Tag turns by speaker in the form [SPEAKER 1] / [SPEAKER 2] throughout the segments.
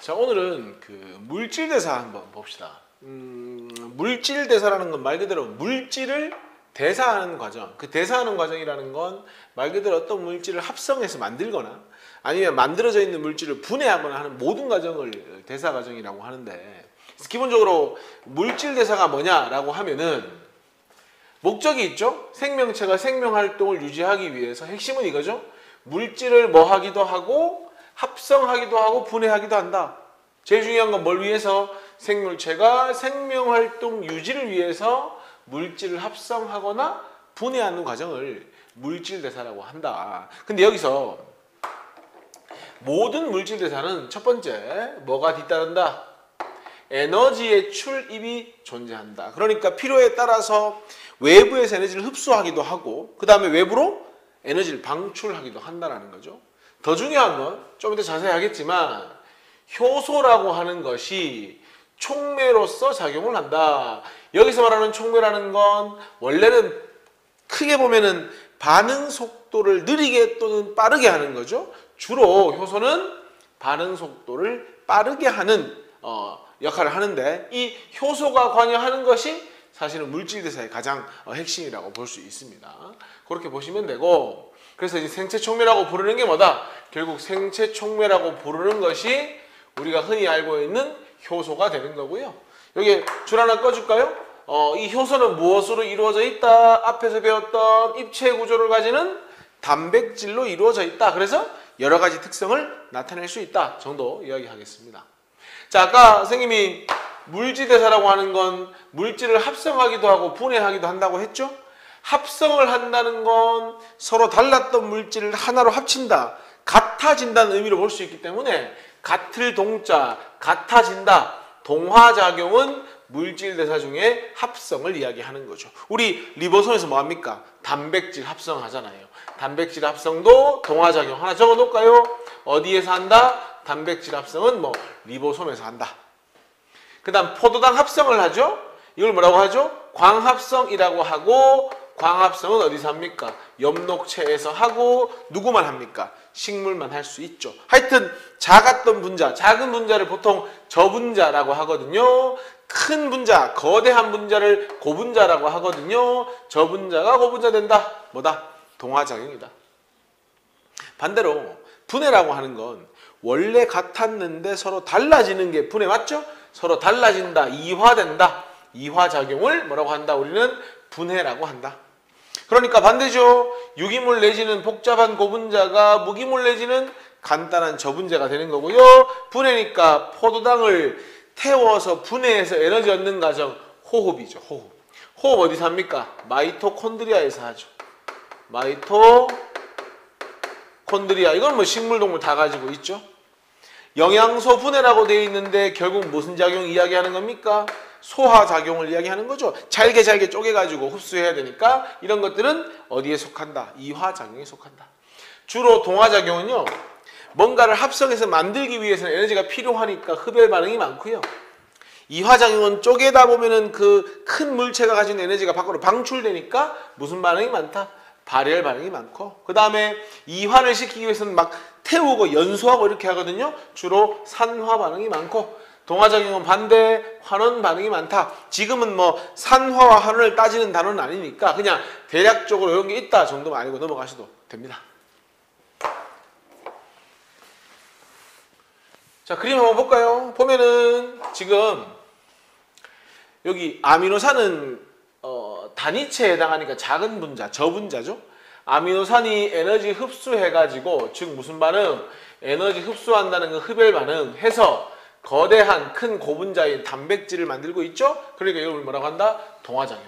[SPEAKER 1] 자, 오늘은 그 물질 대사 한번 봅시다. 물질 대사라는 건 말 그대로 물질을 대사하는 과정. 그 대사하는 과정이라는 건 말 그대로 어떤 물질을 합성해서 만들거나 아니면 만들어져 있는 물질을 분해하거나 하는 모든 과정을 대사 과정이라고 하는데, 기본적으로 물질 대사가 뭐냐라고 하면은 목적이 있죠. 생명체가 생명 활동을 유지하기 위해서 핵심은 이거죠. 물질을 뭐 하기도 하고 합성하기도 하고 분해하기도 한다. 제일 중요한 건 뭘 위해서? 생물체가 생명 활동 유지를 위해서 물질을 합성하거나 분해하는 과정을 물질 대사라고 한다. 근데 여기서 모든 물질 대사는 첫 번째 뭐가 뒤따른다? 에너지의 출입이 존재한다. 그러니까 필요에 따라서 외부에서 에너지를 흡수하기도 하고 그 다음에 외부로 에너지를 방출하기도 한다는 거죠. 더 중요한 건 좀 이따 자세히 하겠지만 효소라고 하는 것이 촉매로서 작용을 한다. 여기서 말하는 촉매라는 건 원래는 크게 보면은 반응 속도를 느리게 또는 빠르게 하는 거죠. 주로 효소는 반응 속도를 빠르게 하는 역할을 하는데, 이 효소가 관여하는 것이 사실은 물질 대사의 가장 핵심이라고 볼 수 있습니다. 그렇게 보시면 되고, 그래서 이제 생체 촉매라고 부르는 게 뭐다? 결국 생체 촉매라고 부르는 것이 우리가 흔히 알고 있는 효소가 되는 거고요. 여기 줄 하나 꺼줄까요? 이 효소는 무엇으로 이루어져 있다? 앞에서 배웠던 입체 구조를 가지는 단백질로 이루어져 있다. 그래서 여러 가지 특성을 나타낼 수 있다 정도 이야기하겠습니다. 자, 아까 선생님이 물질대사라고 하는 건 물질을 합성하기도 하고 분해하기도 한다고 했죠? 합성을 한다는 건 서로 달랐던 물질을 하나로 합친다, 같아진다는 의미로 볼 수 있기 때문에 같을 동자, 같아진다, 동화작용은 물질대사 중에 합성을 이야기하는 거죠. 우리 리보솜에서 뭐합니까? 단백질 합성하잖아요. 단백질 합성도 동화작용 하나 적어놓을까요? 어디에서 한다? 단백질 합성은 뭐 리보솜에서 한다. 그 다음 포도당 합성을 하죠. 이걸 뭐라고 하죠? 광합성이라고 하고, 광합성은 어디서 합니까? 엽록체에서 하고, 누구만 합니까? 식물만 할 수 있죠. 하여튼 작았던 분자, 작은 분자를 보통 저분자라고 하거든요. 큰 분자, 거대한 분자를 고분자라고 하거든요. 저분자가 고분자 된다. 뭐다? 동화작용이다. 반대로 분해라고 하는 건 원래 같았는데 서로 달라지는 게 분해 맞죠? 서로 달라진다, 이화된다. 이화작용을 뭐라고 한다? 우리는 분해라고 한다. 그러니까 반대죠. 유기물 내지는 복잡한 고분자가 무기물 내지는 간단한 저분자가 되는 거고요. 분해니까 포도당을 태워서 분해해서 에너지 얻는 과정, 호흡이죠. 호흡. 호흡 어디서 합니까? 마이토콘드리아에서 하죠. 마이토콘드리아. 이건 뭐 식물동물 다 가지고 있죠. 영양소 분해라고 되어 있는데 결국 무슨 작용 이야기하는 겁니까? 소화작용을 이야기하는 거죠. 잘게 쪼개가지고 흡수해야 되니까 이런 것들은 어디에 속한다? 이화작용에 속한다. 주로 동화작용은요, 뭔가를 합성해서 만들기 위해서는 에너지가 필요하니까 흡열 반응이 많고요. 이화작용은 쪼개다 보면은 그 큰 물체가 가진 에너지가 밖으로 방출되니까 무슨 반응이 많다? 발열 반응이 많고, 그 다음에 이환을 시키기 위해서는 막 태우고 연소하고 이렇게 하거든요. 주로 산화 반응이 많고, 동화작용은 반대, 환원 반응이 많다. 지금은 뭐 산화와 환원을 따지는 단어는 아니니까 그냥 대략적으로 이런 게 있다 정도만 알고 넘어가셔도 됩니다. 자, 그림 한번 볼까요? 보면은 지금 여기 아미노산은 단위체에 해당하니까 작은 분자, 저분자죠. 아미노산이 에너지 흡수해가지고, 즉 무슨 반응? 에너지 흡수한다는 그 흡열 반응 해서 거대한 큰 고분자인 단백질을 만들고 있죠. 그러니까 이걸 뭐라고 한다? 동화작용.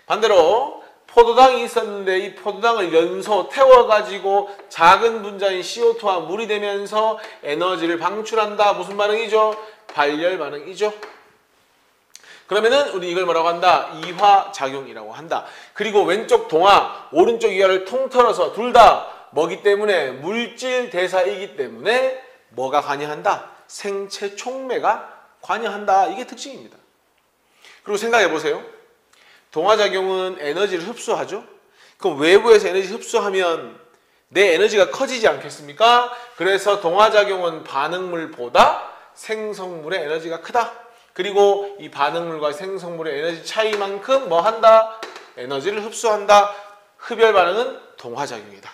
[SPEAKER 1] 반대로 포도당이 있었는데 이 포도당을 연소 태워가지고 작은 분자인 CO2와 물이 되면서 에너지를 방출한다. 무슨 반응이죠? 발열 반응이죠. 그러면은 우리 이걸 뭐라고 한다? 이화작용이라고 한다. 그리고 왼쪽 동화, 오른쪽 이화를 통틀어서 둘 다 뭐기 때문에? 물질 대사이기 때문에 뭐가 관여한다? 생체 촉매가 관여한다. 이게 특징입니다. 그리고 생각해 보세요. 동화작용은 에너지를 흡수하죠. 그럼 외부에서 에너지 흡수하면 내 에너지가 커지지 않겠습니까? 그래서 동화작용은 반응물보다 생성물의 에너지가 크다. 그리고 이 반응물과 생성물의 에너지 차이만큼 뭐 한다? 에너지를 흡수한다. 흡열 반응은 동화작용이다.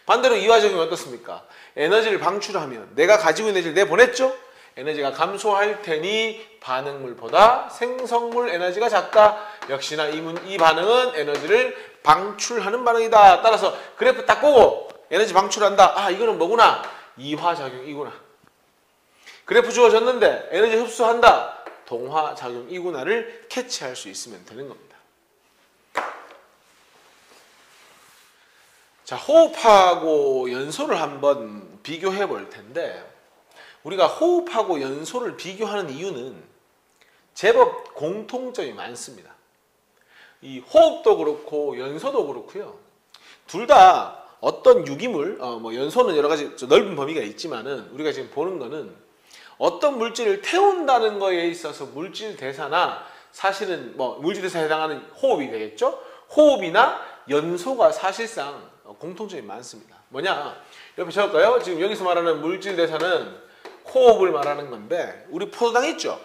[SPEAKER 1] 반대로 이화작용이 어떻습니까? 에너지를 방출하면 내가 가지고 있는 에너지를 내보냈죠? 에너지가 감소할 테니 반응물보다 생성물 에너지가 작다. 역시나 이 반응은 에너지를 방출하는 반응이다. 따라서 그래프 딱 보고 에너지 방출한다. 아, 이거는 뭐구나? 이화작용이구나. 그래프 주어졌는데 에너지 흡수한다. 동화작용이구나를 캐치할 수 있으면 되는 겁니다. 자, 호흡하고 연소를 한번 비교해 볼 텐데, 우리가 호흡하고 연소를 비교하는 이유는 제법 공통점이 많습니다. 이 호흡도 그렇고 연소도 그렇고요. 둘 다 어떤 유기물, 뭐 연소는 여러 가지 넓은 범위가 있지만은 우리가 지금 보는 거는 어떤 물질을 태운다는 거에 있어서 물질 대사나 사실은 뭐 물질 대사에 해당하는 호흡이 되겠죠? 호흡이나 연소가 사실상 공통점이 많습니다. 뭐냐? 옆에 적을까요? 지금 여기서 말하는 물질 대사는 호흡을 말하는 건데, 우리 포도당 있죠?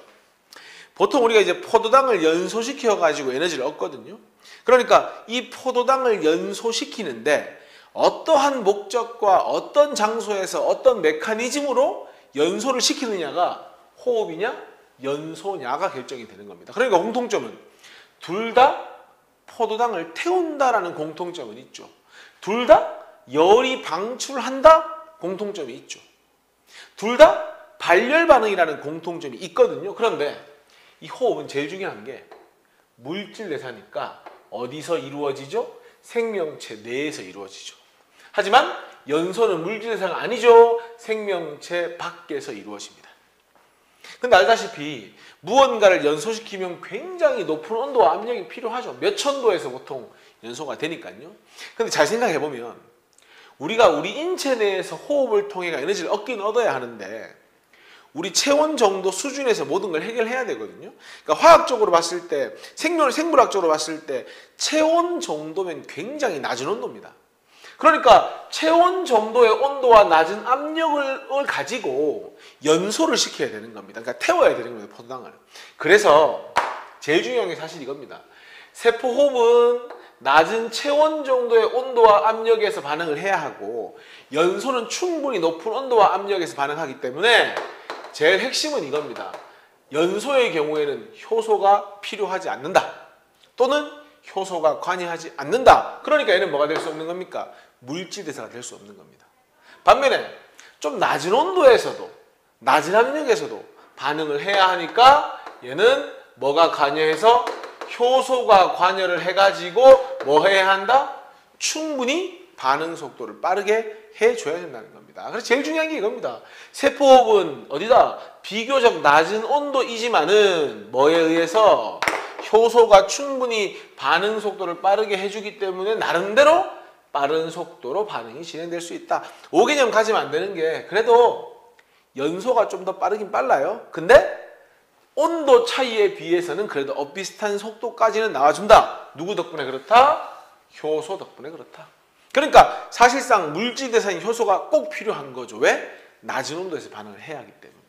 [SPEAKER 1] 보통 우리가 이제 포도당을 연소시켜 가지고 에너지를 얻거든요. 그러니까 이 포도당을 연소시키는데 어떠한 목적과 어떤 장소에서 어떤 메커니즘으로 연소를 시키느냐가 호흡이냐 연소냐가 결정이 되는 겁니다. 그러니까 공통점은 둘 다 포도당을 태운다라는 공통점은 있죠. 둘 다 열이 방출한다 공통점이 있죠. 둘 다 발열 반응이라는 공통점이 있거든요. 그런데 이 호흡은 제일 중요한 게 물질 대사니까 어디서 이루어지죠? 생명체 내에서 이루어지죠. 하지만 연소는 물질 대사가 아니죠. 생명체 밖에서 이루어집니다. 근데 알다시피 무언가를 연소시키면 굉장히 높은 온도와 압력이 필요하죠. 몇천 도에서 보통 연소가 되니까요. 근데 잘 생각해 보면 우리가 우리 인체 내에서 호흡을 통해 에너지를 얻긴 얻어야 하는데 우리 체온 정도 수준에서 모든 걸 해결해야 되거든요. 그러니까 화학적으로 봤을 때, 생물학적으로 봤을 때 체온 정도면 굉장히 낮은 온도입니다. 그러니까 체온 정도의 온도와 낮은 압력을 가지고 연소를 시켜야 되는 겁니다. 그러니까 태워야 되는 겁니다, 포도당을. 그래서 제일 중요한 게 사실 이겁니다. 세포호흡은 낮은 체온 정도의 온도와 압력에서 반응을 해야 하고 연소는 충분히 높은 온도와 압력에서 반응하기 때문에 제일 핵심은 이겁니다. 연소의 경우에는 효소가 필요하지 않는다. 또는 효소가 관여하지 않는다. 그러니까 얘는 뭐가 될 수 없는 겁니까? 물질 대사가 될 수 없는 겁니다. 반면에 좀 낮은 온도에서도 낮은 압력에서도 반응을 해야 하니까 얘는 뭐가 관여해서 효소가 관여를 해가지고 뭐 해야 한다? 충분히 반응 속도를 빠르게 해줘야 된다는 겁니다. 그래서 제일 중요한 게 이겁니다. 세포호흡은 어디다? 비교적 낮은 온도이지만은 뭐에 의해서 효소가 충분히 반응 속도를 빠르게 해주기 때문에 나름대로 빠른 속도로 반응이 진행될 수 있다. 오개념 가지면 안 되는 게 그래도 연소가 좀 더 빠르긴 빨라요. 근데 온도 차이에 비해서는 그래도 엇비슷한 속도까지는 나와준다. 누구 덕분에 그렇다? 효소 덕분에 그렇다. 그러니까 사실상 물질 대사인 효소가 꼭 필요한 거죠. 왜? 낮은 온도에서 반응을 해야 하기 때문에.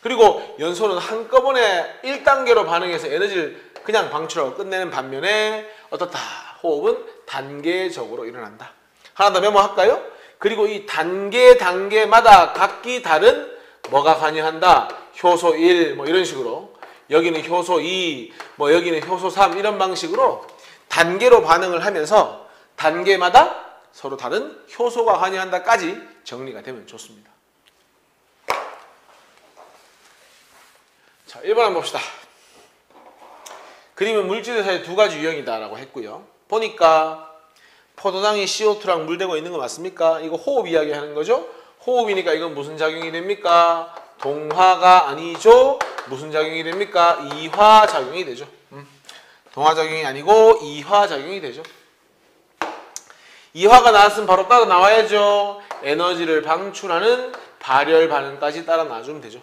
[SPEAKER 1] 그리고 연소는 한꺼번에 1단계로 반응해서 에너지를 그냥 방출하고 끝내는 반면에 어떻다? 호흡은 단계적으로 일어난다. 하나 더 메모할까요? 그리고 이 단계마다 각기 다른 뭐가 관여한다? 효소 1, 뭐 이런 식으로 여기는 효소 2, 뭐 여기는 효소 3 이런 방식으로 단계로 반응을 하면서 단계마다 서로 다른 효소가 관여한다까지 정리가 되면 좋습니다. 자, 1번 한번 봅시다. 그림은 물질대사의 두 가지 유형이다라고 했고요. 보니까 포도당이 CO2랑 물대고 있는 거 맞습니까? 이거 호흡 이야기하는 거죠? 호흡이니까 이건 무슨 작용이 됩니까? 동화가 아니죠? 무슨 작용이 됩니까? 이화작용이 되죠. 동화작용이 아니고 이화작용이 되죠. 이화가 나왔으면 바로 따라 나와야죠. 에너지를 방출하는 발열 반응까지 따라 놔주면 되죠.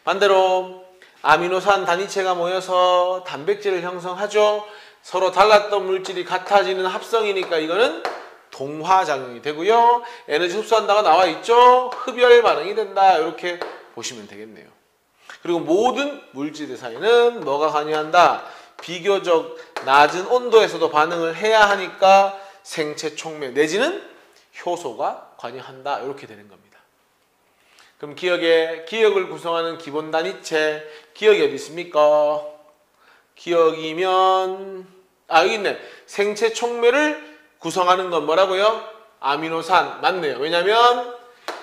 [SPEAKER 1] 반대로 아미노산 단위체가 모여서 단백질을 형성하죠. 서로 달랐던 물질이 같아지는 합성이니까 이거는 동화작용이 되고요. 에너지 흡수한다가 나와 있죠. 흡열 반응이 된다. 이렇게 보시면 되겠네요. 그리고 모든 물질 대사에는 뭐가 관여한다? 비교적 낮은 온도에서도 반응을 해야 하니까 생체 촉매 내지는 효소가 관여한다. 이렇게 되는 겁니다. 그럼 기억을 구성하는 기본 단위체, 기억이 어디 있습니까? 기억이면 여기 있네. 생체 촉매를 구성하는 건 뭐라고요? 아미노산. 맞네요. 왜냐면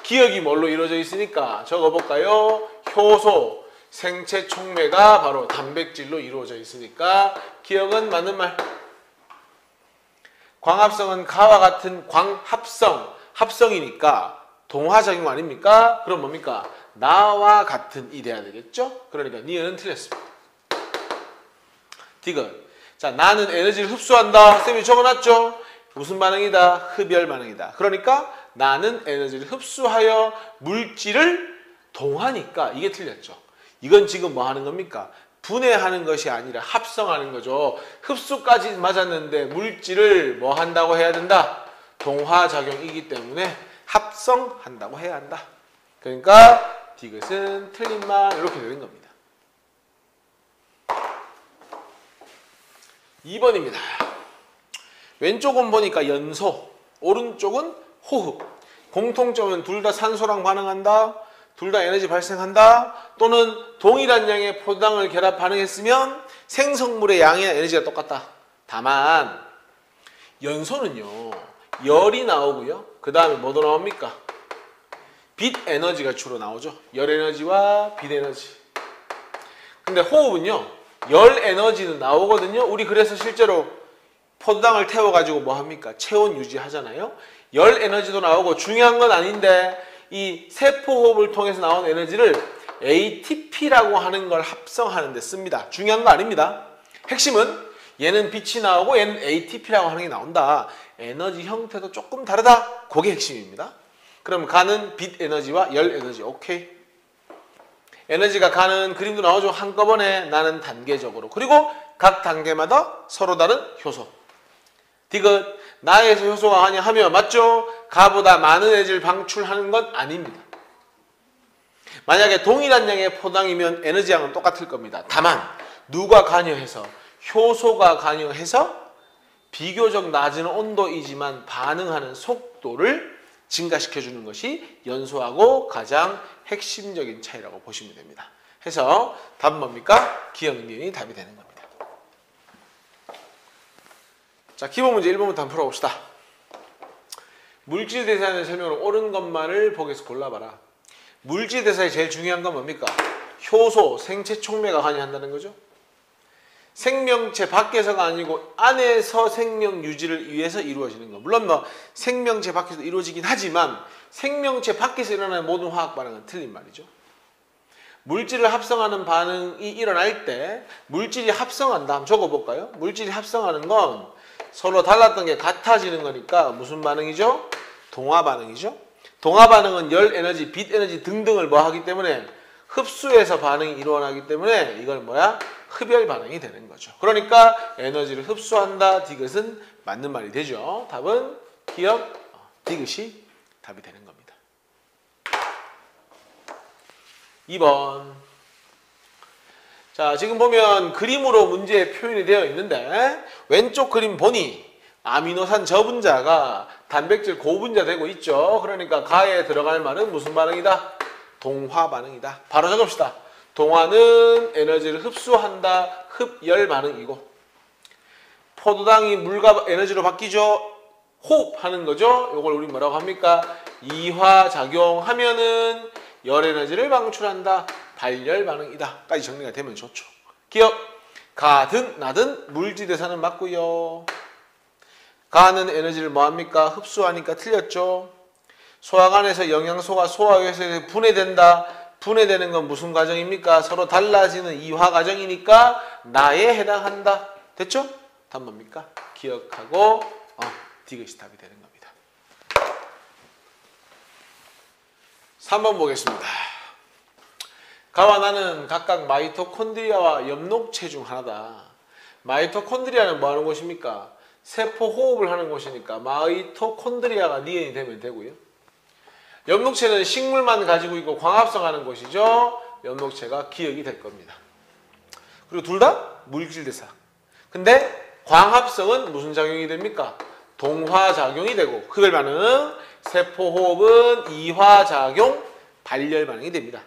[SPEAKER 1] 기억이 뭘로 이루어져 있으니까 적어볼까요? 효소. 생체 촉매가 바로 단백질로 이루어져 있으니까 기억은 맞는 말. 광합성은 가와 같은 광합성, 합성이니까 동화작용 아닙니까? 그럼 뭡니까? 나와 같은 이 돼야 되겠죠? 그러니까 니은은 틀렸습니다. 디귿. 자, 나는 에너지를 흡수한다. 쌤이 적어놨죠? 무슨 반응이다? 흡열 반응이다. 그러니까 나는 에너지를 흡수하여 물질을 동하니까 이게 틀렸죠. 이건 지금 뭐 하는 겁니까? 분해하는 것이 아니라 합성하는 거죠. 흡수까지 맞았는데 물질을 뭐 한다고 해야 된다? 동화작용이기 때문에 합성한다고 해야 한다. 그러니까 디귿은 틀린 말 이렇게 되는 겁니다. 2번입니다. 왼쪽은 보니까 연소, 오른쪽은 호흡. 공통점은 둘 다 산소랑 반응한다. 둘 다 에너지 발생한다. 또는 동일한 양의 포도당을 결합 반응했으면 생성물의 양이나 에너지가 똑같다. 다만 연소는요. 열이 나오고요. 그 다음에 뭐도 나옵니까? 빛 에너지가 주로 나오죠. 열 에너지와 빛 에너지. 근데 호흡은요. 열 에너지는 나오거든요. 우리 그래서 실제로 포도당을 태워가지고 뭐 합니까? 체온 유지하잖아요. 열 에너지도 나오고 중요한 건 아닌데 이 세포호흡을 통해서 나온 에너지를 ATP라고 하는 걸 합성하는 데 씁니다. 중요한 거 아닙니다. 핵심은 얘는 빛이 나오고 얘는 ATP라고 하는 게 나온다. 에너지 형태도 조금 다르다. 그게 핵심입니다. 그럼 가는 빛 에너지와 열 에너지. 오케이. 에너지가 가는 그림도 나오죠. 한꺼번에 나는 단계적으로. 그리고 각 단계마다 서로 다른 효소. 디귿. 나에서 효소가 관여하며 맞죠? 가보다 많은 에너지를 방출하는 건 아닙니다. 만약에 동일한 양의 포도당이면 에너지 양은 똑같을 겁니다. 다만 누가 관여해서 효소가 관여해서 비교적 낮은 온도이지만 반응하는 속도를 증가시켜주는 것이 연소하고 가장 핵심적인 차이라고 보시면 됩니다. 해서 답은 뭡니까? 기억 니은이 답이 되는 겁니다. 자, 기본 문제 1번부터 한번 풀어봅시다. 물질 대사에 설명으로 옳은 것만을 보기에서 골라봐라. 물질 대사에 제일 중요한 건 뭡니까? 효소, 생체 촉매가 관여한다는 거죠. 생명체 밖에서가 아니고 안에서 생명 유지를 위해서 이루어지는 거. 물론 뭐 생명체 밖에서 이루어지긴 하지만 생명체 밖에서 일어나는 모든 화학 반응은 틀린 말이죠. 물질을 합성하는 반응이 일어날 때 물질이 합성한다. 한번 적어볼까요? 물질이 합성하는 건 서로 달랐던 게 같아지는 거니까 무슨 반응이죠? 동화 반응이죠. 동화 반응은 열 에너지, 빛 에너지 등등을 뭐 하기 때문에 흡수해서 반응이 일어나기 때문에 이걸 뭐야? 흡열 반응이 되는 거죠. 그러니까 에너지를 흡수한다. 디귿은 맞는 말이 되죠. 답은 기억 디귿이 답이 되는 겁니다. 2번. 자, 지금 보면 그림으로 문제에 표현이 되어 있는데 왼쪽 그림 보니 아미노산 저분자가 단백질 고분자 되고 있죠. 그러니까 가에 들어갈 말은 무슨 반응이다? 동화 반응이다. 바로 적읍시다. 동화는 에너지를 흡수한다. 흡열 반응이고 포도당이 물과 에너지로 바뀌죠. 호흡하는 거죠. 이걸 우리 뭐라고 합니까? 이화작용하면은 열 에너지를 방출한다. 발열 반응이다. 까지 정리가 되면 좋죠. 기억. 가든 나든 물질대사는 맞고요. 가는 에너지를 뭐합니까? 흡수하니까 틀렸죠. 소화관에서 영양소가 소화효소에 분해된다. 분해되는 건 무슨 과정입니까? 서로 달라지는 이화 과정이니까 나에 해당한다. 됐죠? 답 뭡니까? 기억하고 디귿이 답이 되는 겁니다. 3번 보겠습니다. 가와 나는 각각 마이토콘드리아와 엽록체 중 하나다. 마이토콘드리아는 뭐 하는 곳입니까? 세포 호흡을 하는 곳이니까 마이토콘드리아가 니은이 되면 되고요. 엽록체는 식물만 가지고 있고 광합성하는 곳이죠. 엽록체가 기억이 될 겁니다. 그리고 둘 다 물질대사. 근데 광합성은 무슨 작용이 됩니까? 동화작용이 되고 흡열 반응, 세포 호흡은 이화작용, 발열 반응이 됩니다.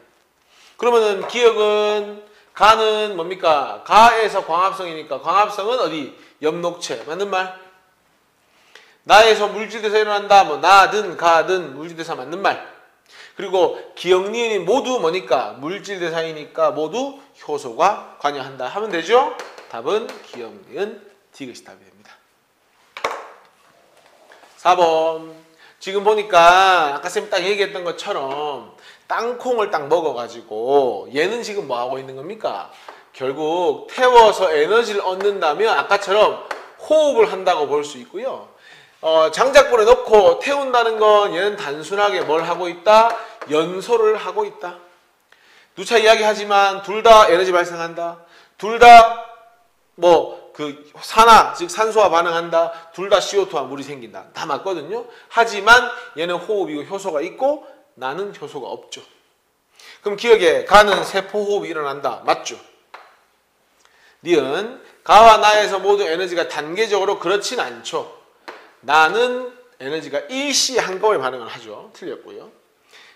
[SPEAKER 1] 그러면은 기억은 가는 뭡니까? 가에서 광합성이니까 광합성은 어디? 엽록체. 맞는 말? 나에서 물질대사 일어난다. 뭐 나든 가든 물질대사 맞는 말. 그리고 기억 니은이 모두 뭐니까? 물질대사이니까 모두 효소가 관여한다 하면 되죠? 답은 기억 니은 디귿이 답이 됩니다. 4번. 지금 보니까 아까 쌤이 딱 얘기했던 것처럼 땅콩을 딱 먹어가지고 얘는 지금 뭐 하고 있는 겁니까? 결국 태워서 에너지를 얻는다면 아까처럼 호흡을 한다고 볼 수 있고요. 장작불에 넣고 태운다는 건 얘는 단순하게 뭘 하고 있다? 연소를 하고 있다. 누차 이야기하지만 둘 다 에너지 발생한다. 둘 다 산화, 즉 산소와 반응한다. 둘 다 CO2와 물이 생긴다. 다 맞거든요. 하지만 얘는 호흡이고 효소가 있고 나는 효소가 없죠. 그럼 기억에 가는 세포 호흡이 일어난다. 맞죠? 니은 가와 나에서 모두 에너지가 단계적으로 그렇진 않죠. 나는 에너지가 일시 한꺼번에 반응을 하죠. 틀렸고요.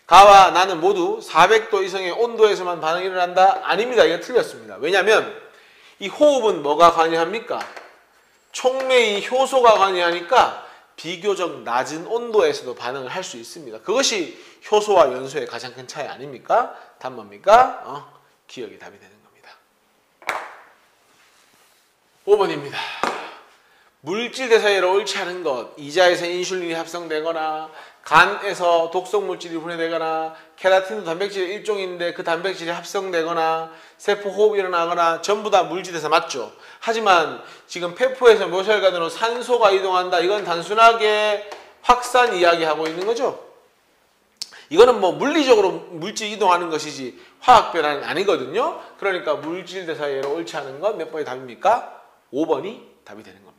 [SPEAKER 1] 가와 나는 모두 400도 이상의 온도에서만 반응이 일어난다? 아닙니다. 이거 틀렸습니다. 왜냐하면 이 호흡은 뭐가 관여합니까? 촉매의 효소가 관여하니까 비교적 낮은 온도에서도 반응을 할 수 있습니다. 그것이 효소와 연소의 가장 큰 차이 아닙니까? 답 뭡니까? 기억이 답이 되는 겁니다. 5번입니다. 물질 대사회로 옳지 않은 것, 이자에서 인슐린이 합성되거나 간에서 독성물질이 분해되거나 케라틴도 단백질의 일종인데 그 단백질이 합성되거나 세포 호흡이 일어나거나 전부 다 물질대사 맞죠? 하지만 지금 폐포에서 묘혈관으로 산소가 이동한다. 이건 단순하게 확산 이야기하고 있는 거죠. 이거는 뭐 물리적으로 물질 이동하는 것이지 화학 변화는 아니거든요. 그러니까 물질 대사회로 옳지 않은 건 몇 번이 답입니까? 5번이 답이 되는 겁니다.